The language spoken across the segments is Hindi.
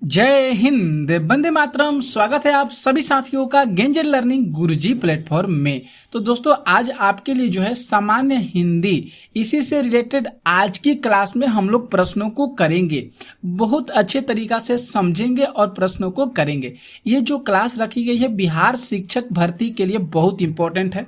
जय हिंद, वंदे मातरम। स्वागत है आप सभी साथियों का गेंजर लर्निंग गुरुजी प्लेटफॉर्म में। तो दोस्तों, आज आपके लिए जो है सामान्य हिंदी, इसी से रिलेटेड आज की क्लास में हम लोग प्रश्नों को करेंगे, बहुत अच्छे तरीका से समझेंगे और प्रश्नों को करेंगे। ये जो क्लास रखी गई है बिहार शिक्षक भर्ती के लिए बहुत इंपॉर्टेंट है,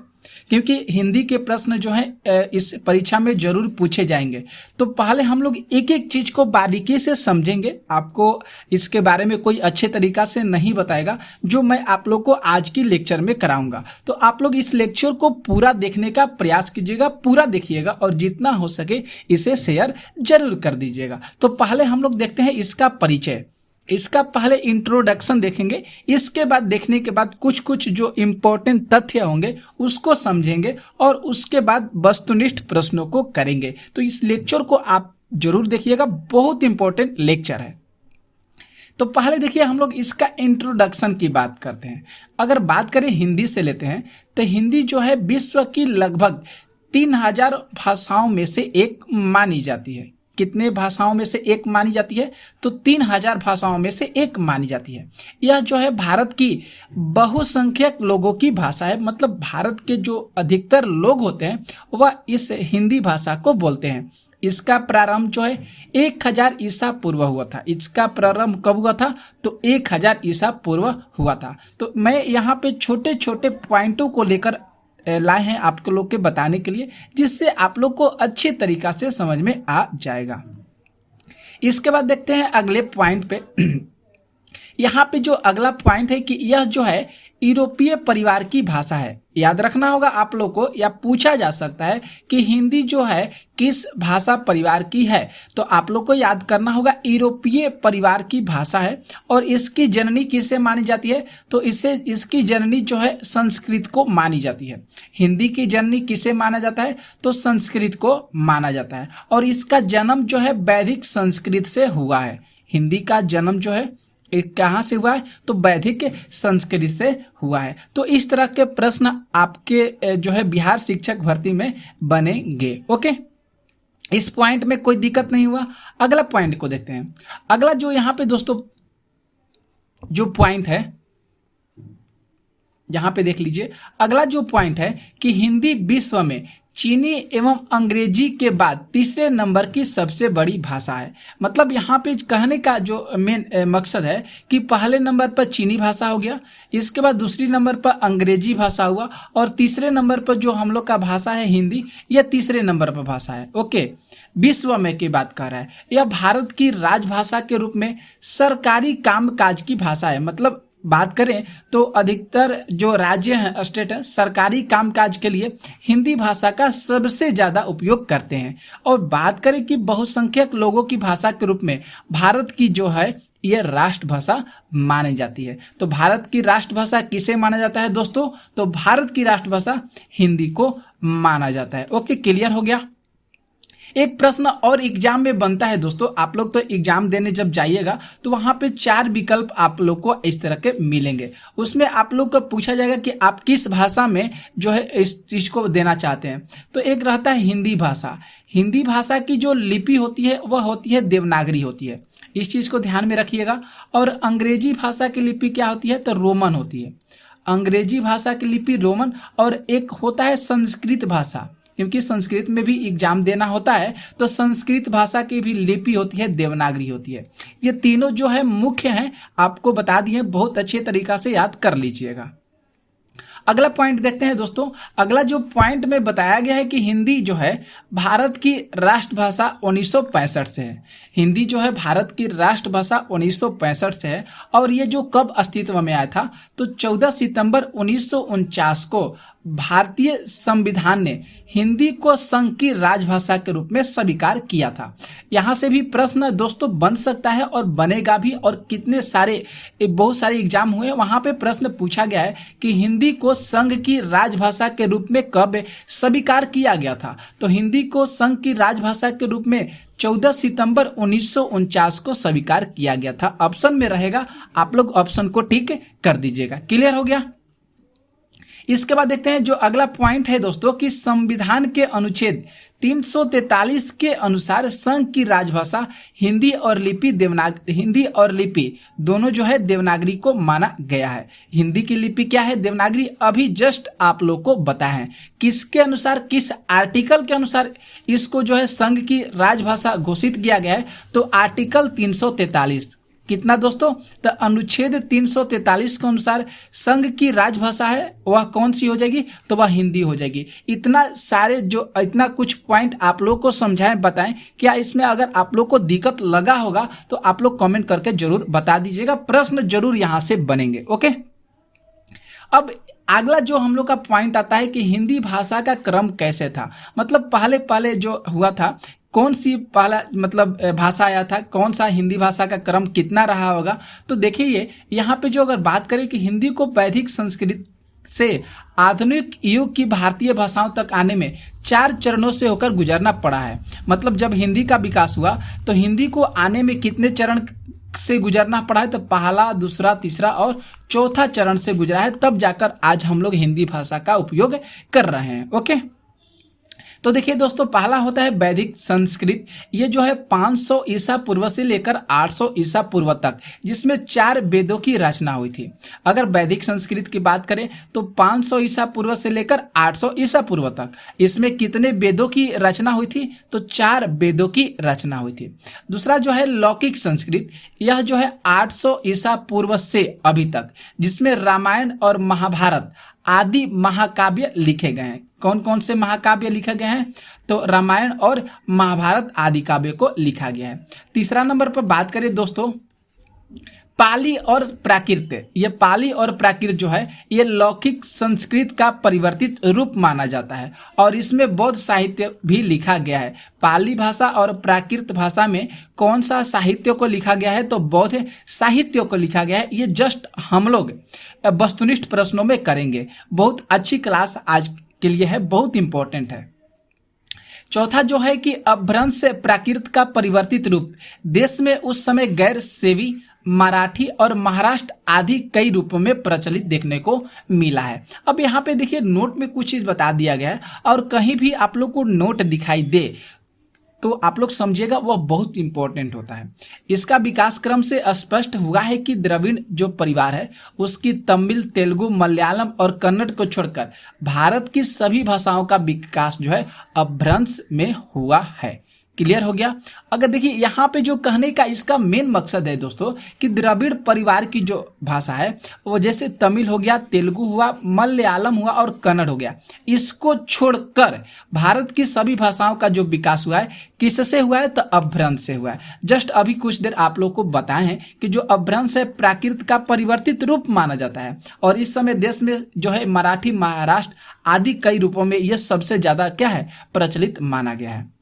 क्योंकि हिंदी के प्रश्न जो है इस परीक्षा में जरूर पूछे जाएंगे। तो पहले हम लोग एक एक चीज को बारीकी से समझेंगे। आपको इसके बारे में कोई अच्छे तरीका से नहीं बताएगा, जो मैं आप लोग को आज की लेक्चर में कराऊंगा। तो आप लोग इस लेक्चर को पूरा देखने का प्रयास कीजिएगा, पूरा देखिएगा और जितना हो सके इसे शेयर जरूर कर दीजिएगा। तो पहले हम लोग देखते हैं इसका परिचय। इसका पहले इंट्रोडक्शन देखेंगे, इसके बाद देखने के बाद कुछ कुछ जो इम्पोर्टेंट तथ्य होंगे उसको समझेंगे और उसके बाद वस्तुनिष्ठ प्रश्नों को करेंगे। तो इस लेक्चर को आप जरूर देखिएगा, बहुत इंपॉर्टेंट लेक्चर है। तो पहले देखिए, हम लोग इसका इंट्रोडक्शन की बात करते हैं। अगर बात करें हिंदी से लेते हैं तो हिंदी जो है विश्व की लगभग 3000 भाषाओं में से एक मानी जाती है। कितने भाषाओं में से एक मानी जाती है? तो 3000 भाषाओं में से एक मानी जाती है। यह जो है भारत की बहुसंख्यक लोगों की भाषा है, मतलब भारत के जो अधिकतर लोग होते हैं वह इस हिंदी भाषा को बोलते हैं। इसका प्रारंभ जो है 1000 ईसा पूर्व हुआ था। इसका प्रारंभ कब हुआ था? तो 1000 ईसा पूर्व हुआ था। तो मैं यहाँ पे छोटे छोटे पॉइंटों को लेकर लाए हैं आप लोग के बताने के लिए, जिससे आप लोग को अच्छे तरीका से समझ में आ जाएगा। इसके बाद देखते हैं अगले पॉइंट पे। यहाँ पे जो अगला पॉइंट है कि यह जो है यूरोपीय परिवार की भाषा है। याद रखना होगा आप लोग को, या पूछा जा सकता है कि हिंदी जो है किस भाषा परिवार की है। तो आप लोग को याद करना होगा यूरोपीय परिवार की भाषा है। और इसकी जननी किसे मानी जाती है? तो इसकी जननी जो है संस्कृत को मानी जाती है। हिंदी की जननी किसे माना जाता है? तो संस्कृत को माना जाता है। और इसका जन्म जो है वैदिक संस्कृत से हुआ है। हिंदी का जन्म जो है कहाँ से हुआ है? तो वैदिक संस्कृत से हुआ है। तो इस तरह के प्रश्न आपके जो है बिहार शिक्षक भर्ती में बनेंगे। ओके, इस पॉइंट में कोई दिक्कत नहीं हुआ। अगला पॉइंट को देखते हैं। अगला जो यहाँ पे दोस्तों जो पॉइंट है, यहाँ पे देख लीजिए। अगला जो पॉइंट है कि हिंदी विश्व में चीनी एवं अंग्रेजी के बाद तीसरे नंबर की सबसे बड़ी भाषा है। मतलब यहाँ पे कहने का जो मेन मकसद है कि पहले नंबर पर चीनी भाषा हो गया, इसके बाद दूसरी नंबर पर अंग्रेजी भाषा हुआ, और तीसरे नंबर पर जो हम लोग का भाषा है हिंदी, यह तीसरे नंबर पर भाषा है। ओके, विश्व में की बात कर रहा है। यह भारत की राजभाषा के रूप में सरकारी कामकाज की भाषा है। मतलब बात करें तो अधिकतर जो राज्य हैं, स्टेट हैं, सरकारी कामकाज के लिए हिंदी भाषा का सबसे ज़्यादा उपयोग करते हैं। और बात करें कि बहुसंख्यक लोगों की भाषा के रूप में भारत की जो है यह राष्ट्रभाषा मानी जाती है। तो भारत की राष्ट्रभाषा किसे माना जाता है दोस्तों? तो भारत की राष्ट्रभाषा हिंदी को माना जाता है। ओके, क्लियर हो गया। एक प्रश्न और एग्जाम में बनता है दोस्तों। आप लोग तो एग्जाम देने जब जाइएगा तो वहां पे 4 विकल्प आप लोग को इस तरह के मिलेंगे। उसमें आप लोग को पूछा जाएगा कि आप किस भाषा में जो है इस चीज को देना चाहते हैं। तो एक रहता है हिंदी भाषा। हिंदी भाषा की जो लिपि होती है वह होती है देवनागरी होती है, इस चीज को ध्यान में रखिएगा। और अंग्रेजी भाषा की लिपि क्या होती है? तो रोमन होती है। अंग्रेजी भाषा की लिपि रोमन। और एक होता है संस्कृत भाषा, क्योंकि संस्कृत में भी एग्जाम देना होता है, तो संस्कृत भाषा की भी लिपि होती है देवनागरी होती है। ये तीनों जो है मुख्य हैं, आपको बता दिए, बहुत अच्छे तरीका से याद कर लीजिएगा। अगला पॉइंट देखते हैं दोस्तों। अगला जो पॉइंट में बताया गया है कि हिंदी जो है भारत की राष्ट्रभाषा 1965 से है। हिंदी जो है भारत की राष्ट्रभाषा 1965 से है। और ये जो कब अस्तित्व में आया था? तो 14 सितंबर 1949 को भारतीय संविधान ने हिंदी को संघ की राजभाषा के रूप में स्वीकार किया था। यहाँ से भी प्रश्न दोस्तों बन सकता है और बनेगा भी। और कितने सारे बहुत सारे एग्जाम हुए, वहाँ पे प्रश्न पूछा गया है कि हिंदी को संघ की राजभाषा के रूप में कब स्वीकार किया गया था? तो हिंदी को संघ की राजभाषा के रूप में 14 सितंबर 1949 को स्वीकार किया गया था। ऑप्शन में रहेगा, आप लोग ऑप्शन को टिक कर दीजिएगा। क्लियर हो गया। इसके बाद देखते हैं जो अगला पॉइंट है दोस्तों कि संविधान के अनुच्छेद 343 के अनुसार संघ की राजभाषा हिंदी और लिपि दोनों जो है देवनागरी को माना गया है। हिंदी की लिपि क्या है? देवनागरी। अभी जस्ट आप लोग को बताया है किसके अनुसार, किस आर्टिकल के अनुसार इसको जो है संघ की राजभाषा घोषित किया गया है। तो आर्टिकल 343 कितना दोस्तों? तो अनुच्छेद 343 के अनुसार संघ की राजभाषा है वह कौन सी हो जाएगी? तो वह हिंदी हो जाएगी। इतना कुछ पॉइंट आप लोग को समझाएं, बताएं। क्या इसमें अगर आप लोग को दिक्कत लगा होगा तो आप लोग कमेंट करके जरूर बता दीजिएगा, प्रश्न जरूर यहां से बनेंगे। ओके, अब अगला जो हम लोग का पॉइंट आता है कि हिंदी भाषा का क्रम कैसे था। मतलब पहले जो हुआ था, कौन सी पहला मतलब भाषा आया था, कौन सा हिंदी भाषा का क्रम कितना रहा होगा। तो देखिए यहाँ पे जो अगर बात करें कि हिंदी को वैदिक संस्कृत से आधुनिक युग की भारतीय भाषाओं तक आने में 4 चरणों से होकर गुजरना पड़ा है। मतलब जब हिंदी का विकास हुआ तो हिंदी को आने में कितने चरण से गुजरना पड़ा है? तो पहला, दूसरा, तीसरा और चौथा चरण से गुजरा है, तब जाकर आज हम लोग हिंदी भाषा का उपयोग कर रहे हैं। ओके, तो देखिए दोस्तों, पहला होता है वैदिक संस्कृत। ये जो है 500 ईसा पूर्व से लेकर 800 ईसा पूर्व तक, जिसमें 4 वेदों की रचना हुई थी। अगर वैदिक संस्कृत की बात करें तो 500 ईसा पूर्व से लेकर 800 ईसा पूर्व तक, इसमें कितने वेदों की रचना हुई थी? तो 4 वेदों की रचना हुई थी। दूसरा जो है लौकिक संस्कृत, यह जो है 800 ईसा पूर्व से अभी तक, जिसमें रामायण और महाभारत आदि महाकाव्य लिखे गए हैं। कौन कौन से महाकाव्य लिखे गए हैं? तो रामायण और महाभारत आदि काव्य को लिखा गया है। तीसरा नंबर पर बात करें दोस्तों पाली और प्राकृत। ये पाली और प्राकृत जो है ये लौकिक संस्कृत का परिवर्तित रूप माना जाता है और इसमें बौद्ध साहित्य भी लिखा गया है। पाली भाषा और प्राकृत भाषा में कौन सा साहित्य को लिखा गया है? तो बौद्ध साहित्य को लिखा गया है। ये जस्ट हम लोग वस्तुनिष्ठ प्रश्नों में करेंगे। बहुत अच्छी क्लास आज के लिए है, बहुत इंपॉर्टेंट है। चौथा जो है कि अपभ्रंश से प्राकृत का परिवर्तित रूप देश में उस समय गैर सेवी, मराठी और महाराष्ट्र आदि कई रूपों में प्रचलित देखने को मिला है। अब यहाँ पे देखिए नोट में कुछ चीज बता दिया गया है और कहीं भी आप लोग को नोट दिखाई दे तो आप लोग समझिएगा वह बहुत इंपॉर्टेंट होता है। इसका विकास क्रम से स्पष्ट हुआ है कि द्रविड़ जो परिवार है उसकी तमिल, तेलुगु, मलयालम और कन्नड़ को छोड़कर भारत की सभी भाषाओं का विकास जो है अपभ्रंश में हुआ है। क्लियर हो गया। अगर देखिए यहाँ पे जो कहने का इसका मेन मकसद है दोस्तों कि द्रविड़ परिवार की जो भाषा है वो जैसे तमिल हो गया, तेलुगु हुआ, मलयालम हुआ और कन्नड़ हो गया, इसको छोड़कर भारत की सभी भाषाओं का जो विकास हुआ है किससे हुआ है? तो अपभ्रंश से हुआ है। जस्ट अभी कुछ देर आप लोग को बताए हैं कि जो अपभ्रंश है प्राकृत का परिवर्तित रूप माना जाता है और इस समय देश में जो है मराठी, महाराष्ट्र आदि कई रूपों में यह सबसे ज्यादा क्या है? प्रचलित माना गया है।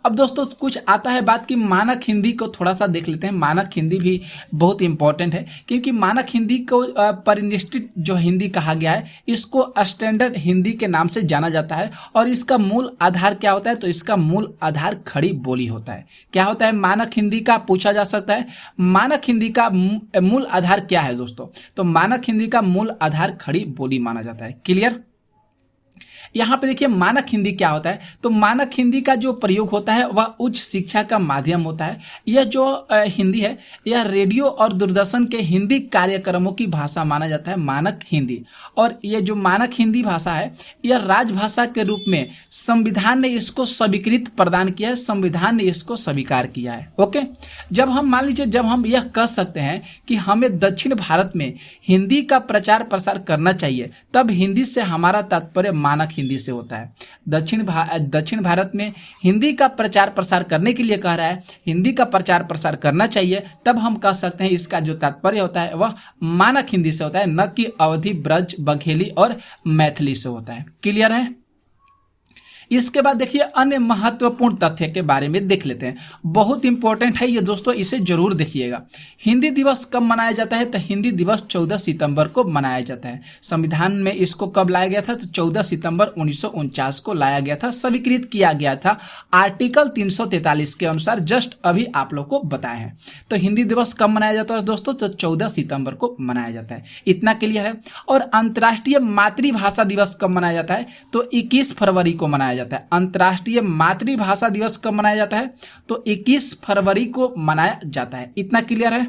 अब दोस्तों कुछ आता है बात कि मानक हिंदी को थोड़ा सा देख लेते हैं। मानक हिंदी भी बहुत इंपॉर्टेंट है क्योंकि मानक हिंदी को परिनिष्ठित जो हिंदी कहा गया है, इसको स्टैंडर्ड हिंदी के नाम से जाना जाता है और इसका मूल आधार क्या होता है? तो इसका मूल आधार खड़ी बोली होता है। क्या होता है मानक हिंदी का? पूछा जा सकता है मानक हिंदी का मूल आधार क्या है दोस्तों? तो मानक हिंदी का मूल आधार खड़ी बोली माना जाता है। क्लियर। यहाँ पे देखिए मानक हिंदी क्या होता है? तो मानक हिंदी का जो प्रयोग होता है वह उच्च शिक्षा का माध्यम होता है। यह जो हिंदी है यह रेडियो और दूरदर्शन के हिंदी कार्यक्रमों की भाषा माना जाता है मानक हिंदी। और ये जो मानक हिंदी भाषा है यह राजभाषा के रूप में संविधान ने इसको स्वीकृत प्रदान किया है, संविधान ने इसको स्वीकार किया है। ओके, जब हम मान लीजिए जब हम यह कह सकते हैं कि हमें दक्षिण भारत में हिंदी का प्रचार प्रसार करना चाहिए, तब हिंदी से हमारा तात्पर्य मानक हिंदी से होता है। दक्षिण भारत में हिंदी का प्रचार प्रसार करने के लिए कह रहा है, हिंदी का प्रचार प्रसार करना चाहिए, तब हम कह सकते हैं इसका जो तात्पर्य होता है वह मानक हिंदी से होता है, न कि अवधी, ब्रज, बघेली और मैथिली से होता है। क्लियर है। इसके बाद देखिए अन्य महत्वपूर्ण तथ्य के बारे में देख लेते हैं, बहुत इंपॉर्टेंट है ये दोस्तों, इसे जरूर देखिएगा। हिंदी दिवस कब मनाया जाता है? तो हिंदी दिवस 14 सितंबर को मनाया जाता है। संविधान में इसको कब लाया गया था? तो 14 सितंबर 1949 को लाया गया था, स्वीकृत किया गया था आर्टिकल 343 के अनुसार, जस्ट अभी आप लोग को बताए हैं। तो हिंदी दिवस कब मनाया जाता है दोस्तों? तो 14 सितंबर को मनाया जाता है, इतना क्लियर है। और अंतर्राष्ट्रीय मातृभाषा दिवस कब मनाया जाता है? तो 21 फरवरी को मनाया जाता है। अंतर्राष्ट्रीय मातृभाषा दिवस कब मनाया जाता है? तो 21 फरवरी को मनाया जाता है, इतना क्लियर है।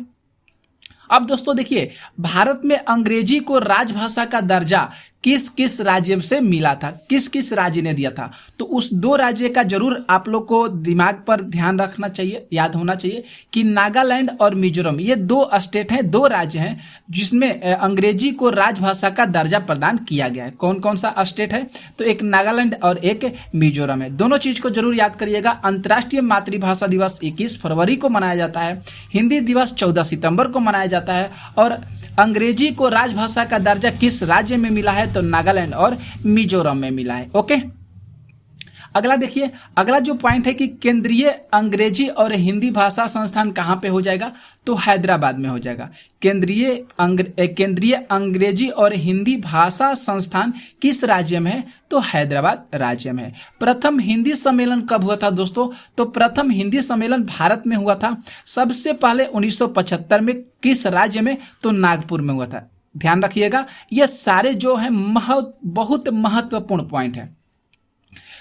अब दोस्तों देखिए, भारत में अंग्रेजी को राजभाषा का दर्जा किस किस राज्य से मिला था, किस किस राज्य ने दिया था? तो उस दो राज्य का जरूर आप लोग को दिमाग पर ध्यान रखना चाहिए, याद होना चाहिए कि नागालैंड और मिजोरम, ये दो स्टेट हैं, दो राज्य हैं जिसमें अंग्रेजी को राजभाषा का दर्जा प्रदान किया गया है। कौन कौन सा स्टेट है? तो एक नागालैंड और एक मिजोरम है। दोनों चीज को जरूर याद करिएगा। अंतर्राष्ट्रीय मातृभाषा दिवस 21 फरवरी को मनाया जाता है, हिंदी दिवस 14 सितंबर को मनाया जाता है, और अंग्रेजी को राजभाषा का दर्जा किस राज्य में मिला है? तो नागालैंड और मिजोरम में मिला है। ओके, अगला देखिए, अगला जो पॉइंट है कि केंद्रीय अंग्रेजी और हिंदी भाषा संस्थान कहां पे हो जाएगा? तो हैदराबाद में हो जाएगा। केंद्रीय अंग्रेजी और हिंदी भाषा संस्थान किस राज्य में है? तो हैदराबाद राज्य में है। प्रथम हिंदी सम्मेलन कब हुआ था दोस्तों? तो प्रथम हिंदी सम्मेलन भारत में हुआ था सबसे पहले 1975 में। किस राज्य में? तो नागपुर में हुआ था। ध्यान रखिएगा, ये सारे जो है बहुत महत्वपूर्ण पॉइंट है।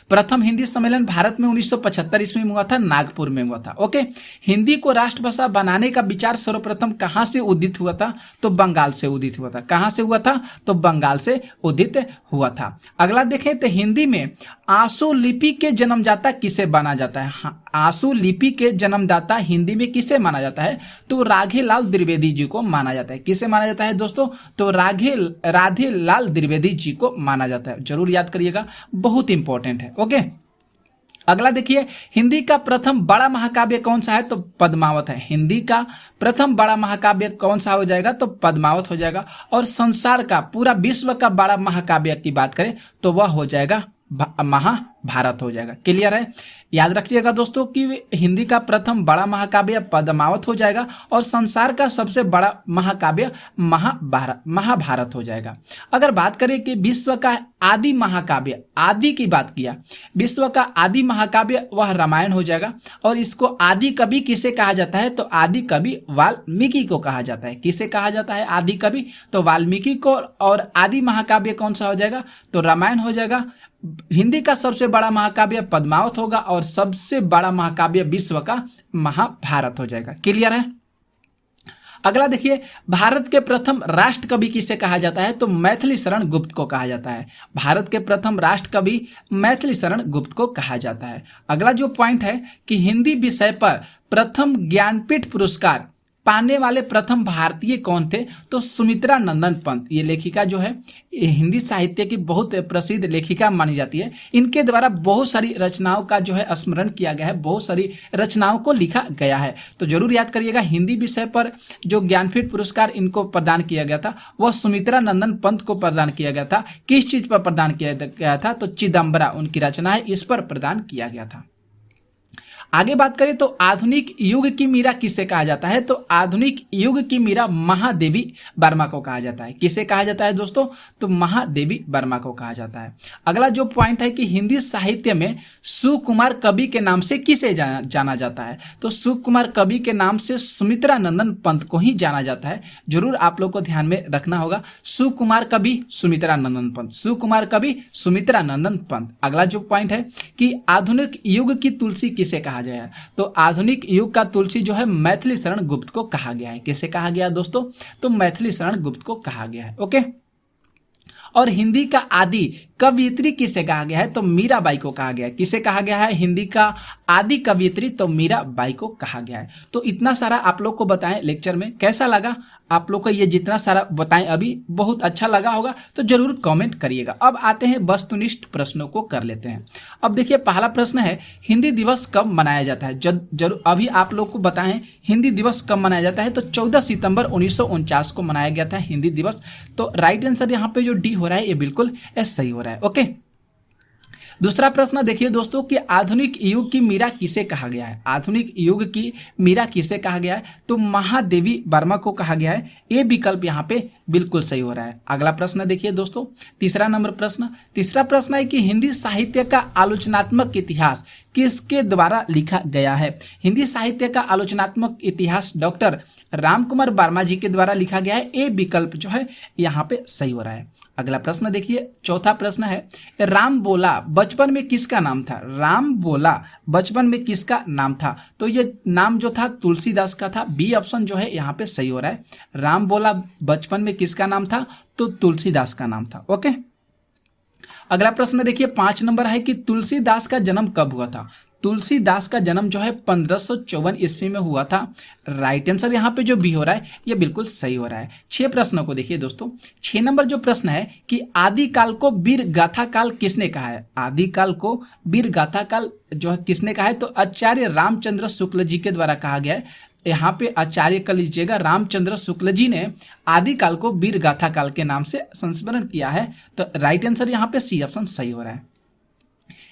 प्रथम हिंदी सम्मेलन भारत में 1975 ईस्वी में हुआ था, नागपुर में हुआ था। ओके, हिंदी को राष्ट्रभाषा बनाने का विचार सर्वप्रथम कहां से उदित हुआ था? तो बंगाल से उदित हुआ था। कहां से हुआ था? तो बंगाल से उदित हुआ था। अगला देखें तो हिंदी में आंसू लिपि के जन्मदाता किसे माना जाता है? हाँ, आंसू लिपि के जन्मदाता हिंदी में किसे माना जाता है? तो राधेलाल द्विवेदी जी को माना जाता है। किसे माना जाता है दोस्तों? तो राधेलाल द्विवेदी जी को माना जाता है। जरूर याद करिएगा, बहुत इंपॉर्टेंट है। ओके, अगला देखिए, हिंदी का प्रथम बड़ा महाकाव्य कौन सा है? तो पद्मावत है। हिंदी का प्रथम बड़ा महाकाव्य कौन सा हो जाएगा? तो पद्मावत हो जाएगा। और संसार का, पूरा विश्व का बड़ा महाकाव्य की बात करें तो वह हो जाएगा महाभारत हो जाएगा। क्लियर है? याद रखिएगा दोस्तों कि हिंदी का प्रथम बड़ा महाकाव्य पद्मावत हो जाएगा और संसार का सबसे बड़ा महाकाव्य महाभारत हो जाएगा। अगर बात करें कि विश्व का आदि महाकाव्य, आदि की बात किया, विश्व का आदि महाकाव्य वह रामायण हो जाएगा। और इसको आदि कवि किसे कहा जाता है? तो आदि कवि वाल्मीकि को कहा जाता है। किसे कहा जाता है आदि कवि? तो वाल्मीकि को। और आदि महाकाव्य कौन सा हो जाएगा? तो रामायण हो जाएगा। हिंदी का सबसे बड़ा महाकाव्य पद्मावत होगा और सबसे बड़ा महाकाव्य विश्व का महाभारत हो जाएगा। क्लियर है? अगला देखिए, भारत के प्रथम राष्ट्र कवि किसे कहा जाता है? तो मैथिली शरण गुप्त को कहा जाता है। भारत के प्रथम राष्ट्र कवि मैथिली शरण गुप्त को कहा जाता है। अगला जो पॉइंट है कि हिंदी विषय पर प्रथम ज्ञानपीठ पुरस्कार पाने वाले प्रथम भारतीय कौन थे? तो सुमित्रा नंदन पंत। ये लेखिका जो है, ये हिंदी साहित्य की बहुत प्रसिद्ध लेखिका मानी जाती है। इनके द्वारा बहुत सारी रचनाओं का जो है स्मरण किया गया है, बहुत सारी रचनाओं को लिखा गया है। तो जरूर याद करिएगा, हिंदी विषय पर जो ज्ञानपीठ पुरस्कार इनको प्रदान किया गया था वह सुमित्रा नंदन पंत को प्रदान किया गया था। किस चीज पर प्रदान किया गया था? तो चिदम्बरा उनकी रचना है, इस पर प्रदान किया गया था। आगे बात करें तो आधुनिक युग की मीरा किसे कहा जाता है? तो आधुनिक युग की मीरा महादेवी वर्मा को कहा जाता है। किसे कहा जाता है दोस्तों? तो महादेवी वर्मा को कहा जाता है। अगला जो पॉइंट है कि हिंदी साहित्य में सुकुमार कवि के नाम से किसे जाना जाता है? तो सुकुमार कवि के नाम से सुमित्रा नंदन पंत को ही जाना जाता है। जरूर आप लोग को ध्यान में रखना होगा, सुकुमार कवि सुमित्रा नंदन पंत, सुकुमार कवि सुमित्रा नंदन पंत। अगला जो पॉइंट है कि आधुनिक युग की तुलसी किसे कहा गया है? तो आधुनिक युग का तुलसी जो है मैथिली शरण गुप्त को कहा गया है। किसे कहा गया दोस्तों? तो मैथिली शरण गुप्त को कहा गया है। ओके, और हिंदी का आदि कवियत्री किसे कहा गया है? तो मीराबाई को कहा गया है। किसे कहा गया है हिंदी का आदि कवियत्री? तो मीराबाई को कहा गया है। तो इतना सारा आप लोग को बताएं लेक्चर में, कैसा लगा आप लोग को? ये जितना सारा बताएं अभी बहुत अच्छा लगा होगा तो जरूर कमेंट करिएगा। अब आते हैं वस्तुनिष्ठ प्रश्नों को कर लेते हैं। अब देखिए, पहला प्रश्न है हिंदी दिवस कब मनाया जाता है? जरूर अभी आप लोग को बताएं हिंदी दिवस कब मनाया जाता है। तो 14 सितंबर 1949 को मनाया गया था हिंदी दिवस। तो राइट आंसर यहाँ पे जो डी हो रहा है ये बिल्कुल सही हो रहा है। ओके, दूसरा प्रश्न देखिए दोस्तों कि आधुनिक युग की मीरा किसे कहा गया है। आधुनिक युग की मीरा किसे कहा गया है, तो महादेवी वर्मा को कहा गया है। ये विकल्प यहाँ पे बिल्कुल सही हो रहा है। अगला प्रश्न देखिए दोस्तों, तीसरा नंबर प्रश्न। तीसरा प्रश्न है कि हिंदी साहित्य का आलोचनात्मक इतिहास किसके द्वारा लिखा गया है। हिंदी साहित्य का आलोचनात्मक इतिहास डॉक्टर राम कुमार वर्मा जी के द्वारा लिखा गया है। ये विकल्प जो है यहाँ पे सही हो रहा है। अगला प्रश्न देखिए, चौथा प्रश्न है, राम बोला बचपन में किसका नाम था। राम बोला बचपन में किसका नाम था, तो ये नाम जो था तुलसीदास का था। बी ऑप्शन जो है यहाँ पे सही हो रहा है। राम बोला बचपन में किसका नाम था, तो तुलसीदास का नाम था। ओके, अगला प्रश्न देखिए 5 नंबर है कि तुलसीदास का जन्म कब हुआ था। तुलसीदास का जन्म जो है 1554 ईस्वी में हुआ था। राइट आंसर यहाँ पे जो बी हो रहा है ये बिल्कुल सही हो रहा है। 6 प्रश्नों को देखिए दोस्तों, 6 नंबर जो प्रश्न है कि आदिकाल को वीर गाथा काल किसने कहा है। आदिकाल को वीर गाथा काल जो है किसने कहा है, तो आचार्य रामचंद्र शुक्ल जी के द्वारा कहा गया है। यहाँ पे आचार्य कर लीजिएगा, रामचंद्र शुक्ल जी ने आदिकाल को वीर गाथा काल के नाम से संस्मरण किया है। तो राइट आंसर यहाँ पे सी ऑप्शन सही हो रहा है।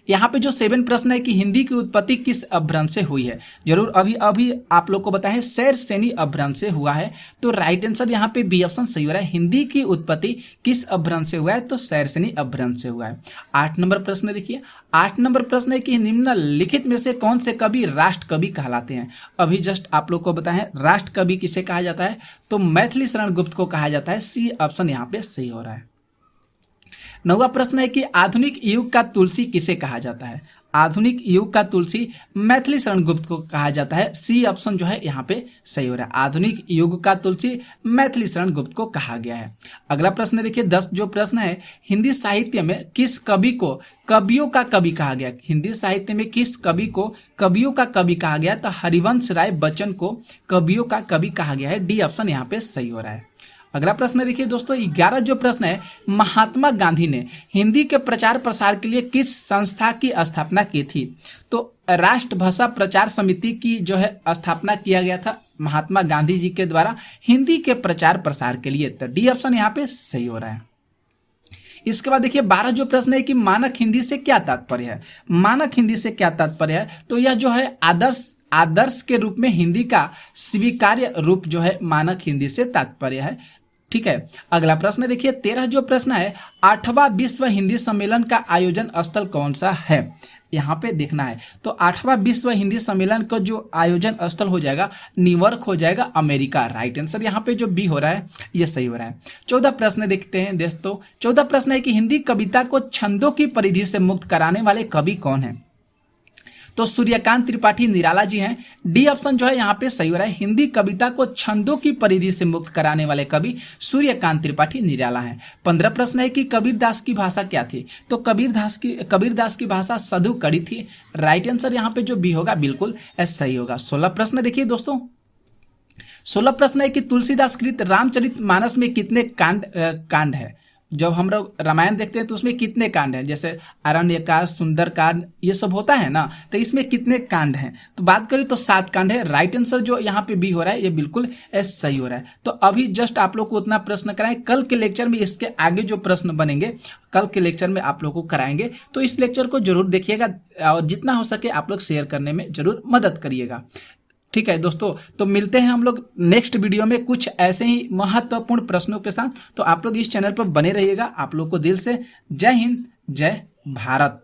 यहाँ पे जो 7 प्रश्न है कि हिंदी की उत्पत्ति किस अपभ्रंश से हुई है, जरूर अभी अभी आप लोग को बताएं शैरसेनी अपभ्रंश से हुआ है। तो राइट आंसर यहाँ पे बी ऑप्शन सही हो रहा है। हिंदी की उत्पत्ति किस अपभ्रंश से हुआ है, तो शैरसेनी अपभ्रंश से हुआ है। 8 नंबर प्रश्न देखिए, 8 नंबर प्रश्न है कि निम्नलिखित में से कौन से कवि राष्ट्र कवि कहलाते हैं। अभी जस्ट आप लोग को बताएं राष्ट्र कवि किसे कहा जाता है, तो मैथिली शरण गुप्त को कहा जाता है। सी ऑप्शन यहाँ पे सही हो रहा है। 9वां प्रश्न है कि आधुनिक युग का तुलसी किसे कहा जाता है। आधुनिक युग का तुलसी मैथिली शरण गुप्त को कहा जाता है। सी ऑप्शन जो है यहाँ पे सही हो रहा है। आधुनिक युग का तुलसी मैथिली शरण गुप्त को कहा गया है। अगला प्रश्न देखिए 10 जो प्रश्न है, हिंदी साहित्य में किस कवि को कवियों का कवि कहा गया। हिंदी साहित्य में किस कवि को कवियों का कवि कहा गया, तो हरिवंश राय बच्चन को कवियों का कवि कहा गया है। डी ऑप्शन यहाँ पे सही हो रहा है। अगला प्रश्न देखिए दोस्तों 11 जो प्रश्न है, महात्मा गांधी ने हिंदी के प्रचार प्रसार के लिए किस संस्था की स्थापना की थी। तो राष्ट्रभाषा प्रचार समिति की जो है स्थापना किया गया था महात्मा गांधी जी के द्वारा हिंदी के प्रचार प्रसार के लिए। तो डी ऑप्शन यहाँ पे सही हो रहा है। इसके बाद देखिए 12 जो प्रश्न है कि मानक हिंदी से क्या तात्पर्य है। मानक हिंदी से क्या तात्पर्य है, तो यह जो है आदर्श के रूप में हिंदी का स्वीकार्य रूप जो है मानक हिंदी से तात्पर्य है। ठीक है, अगला प्रश्न देखिए 13 जो प्रश्न है, 8वां विश्व हिंदी सम्मेलन का आयोजन स्थल कौन सा है। यहाँ पे देखना है, तो 8वां विश्व हिंदी सम्मेलन का जो आयोजन स्थल हो जाएगा न्यूयॉर्क हो जाएगा, अमेरिका। राइट आंसर यहाँ पे जो बी हो रहा है ये सही हो रहा है। 14 प्रश्न देखते हैं दोस्तों। 14 प्रश्न है कि हिंदी कविता को छंदों की परिधि से मुक्त कराने वाले कवि कौन है। तो सूर्यकांत त्रिपाठी निराला जी हैं। डी ऑप्शन जो है यहाँ पे सही हो रहा है। हिंदी कविता को छंदों की परिधि से मुक्त कराने वाले कवि सूर्यकांत त्रिपाठी निराला हैं। 15 प्रश्न है कि कबीरदास की भाषा क्या थी। तो कबीरदास की भाषा सधु कड़ी थी। राइट आंसर यहाँ पे जो बी होगा बिल्कुल सही होगा। 16 प्रश्न देखिए दोस्तों, 16 प्रश्न है कि तुलसीदास कृत रामचरितमानस में कितने कांड है। जब हम लोग रामायण देखते हैं तो उसमें कितने कांड हैं, जैसे अरण्यकांड, सुंदरकांड, ये सब होता है ना, तो इसमें कितने कांड हैं। तो बात करें तो 7 कांड है। राइट आंसर जो यहाँ पे बी हो रहा है ये बिल्कुल सही हो रहा है। तो अभी जस्ट आप लोग को उतना प्रश्न कराएं, कल के लेक्चर में इसके आगे जो प्रश्न बनेंगे कल के लेक्चर में आप लोग को कराएंगे। तो इस लेक्चर को जरूर देखिएगा और जितना हो सके आप लोग शेयर करने में जरूर मदद करिएगा। ठीक है दोस्तों, तो मिलते हैं हम लोग नेक्स्ट वीडियो में कुछ ऐसे ही महत्वपूर्ण प्रश्नों के साथ। तो आप लोग इस चैनल पर बने रहिएगा। आप लोग को दिल से जय हिंद, जय भारत।